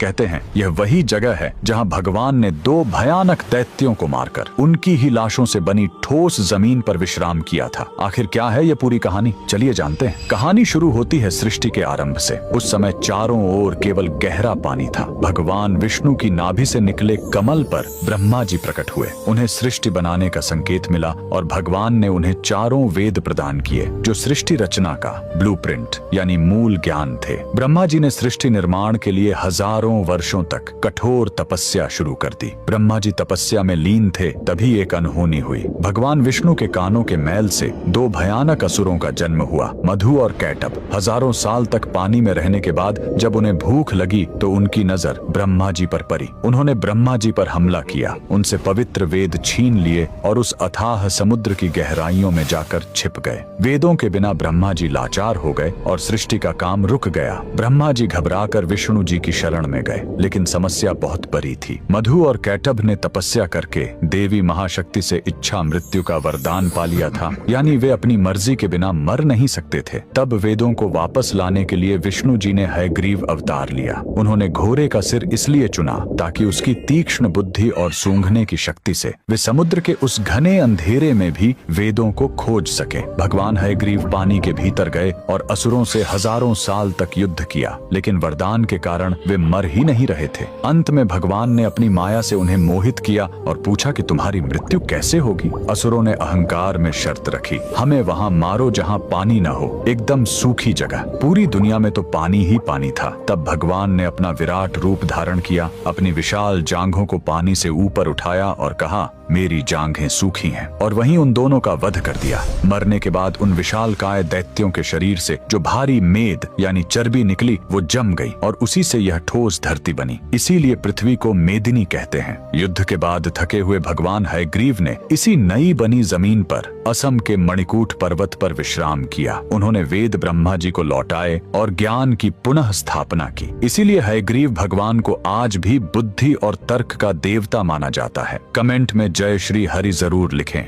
कहते हैं यह वही जगह है जहाँ भगवान ने 2 भयानक दैत्यों को मारकर उनकी ही लाशों से बनी ठोस जमीन पर विश्राम किया था। आखिर क्या है यह पूरी कहानी, चलिए जानते हैं। कहानी शुरू होती है सृष्टि के आरंभ से। उस समय चारों ओर केवल गहरा पानी था। भगवान विष्णु की नाभि से निकले कमल पर ब्रह्मा जी प्रकट हुए। उन्हें सृष्टि बनाने का संकेत मिला और भगवान ने उन्हें चारों वेद प्रदान किए जो सृष्टि रचना का ब्लूप्रिंट यानी मूल ज्ञान थे। ब्रह्मा जी ने सृष्टि निर्माण के लिए हजारों वर्षों तक कठोर तपस्या शुरू कर दी। ब्रह्मा जी तपस्या में लीन थे, तभी एक अनहोनी हुई। भगवान विष्णु के कानों के मैल से 2 भयानक असुरों का जन्म हुआ, मधु और कैटभ। हजारों साल तक पानी में रहने के बाद जब उन्हें भूख लगी तो उनकी नजर ब्रह्मा जी पर पड़ी। उन्होंने ब्रह्मा जी पर हमला किया, उनसे पवित्र वेद छीन लिए और उस अथाह समुद्र की गहराइयों में जाकर छिप गए। वेदों के बिना ब्रह्मा जी लाचार हो गए और सृष्टि का काम रुक गया। ब्रह्मा जी घबराकर विष्णु जी की शरण में गए, लेकिन समस्या बहुत बड़ी थी। मधु और कैटभ ने तपस्या करके देवी महाशक्ति से इच्छा मृत्यु का वरदान पा लिया था, यानी वे अपनी मर्जी के बिना मर नहीं सकते थे। तब वेदों को वापस लाने के लिए विष्णु जी ने हयग्रीव अवतार लिया। उन्होंने घोड़े का सिर इसलिए चुना ताकि उसकी तीक्ष्ण बुद्धि और सूंघने की शक्ति से वे समुद्र के उस घने अंधेरे में भी वेदों को खोज सके। भगवान हयग्रीव पानी के भीतर गए और असुरों से हजारों साल तक युद्ध किया, लेकिन वरदान के कारण वे मर ही नहीं रहे थे। अंत में भगवान ने अपनी माया से उन्हें मोहित किया और पूछा कि तुम्हारी मृत्यु कैसे होगी। असुरों ने अहंकार में शर्त रखी, हमें वहां मारो जहां पानी न हो, एकदम सूखी जगह। पूरी दुनिया में तो पानी ही पानी था। तब भगवान ने अपना विराट रूप धारण किया, अपनी विशाल जांघों को पानी से ऊपर उठाया और कहा, मेरी जांघें सूखी हैं, और वहीं उन दोनों का वध कर दिया। मरने के बाद उन विशालकाय दैत्यों के शरीर से जो भारी मेद यानी चर्बी निकली वो जम गई और उसी से यह ठोस धरती बनी। इसीलिए पृथ्वी को मेदिनी कहते हैं। युद्ध के बाद थके हुए भगवान हयग्रीव ने इसी नई बनी जमीन पर असम के मणिकूट पर्वत पर विश्राम किया। उन्होंने वेद ब्रह्मा जी को लौटाए और ज्ञान की पुनः स्थापना की। इसीलिए हयग्रीव भगवान को आज भी बुद्धि और तर्क का देवता माना जाता है। कमेंट में जय श्री हरि जरूर लिखें।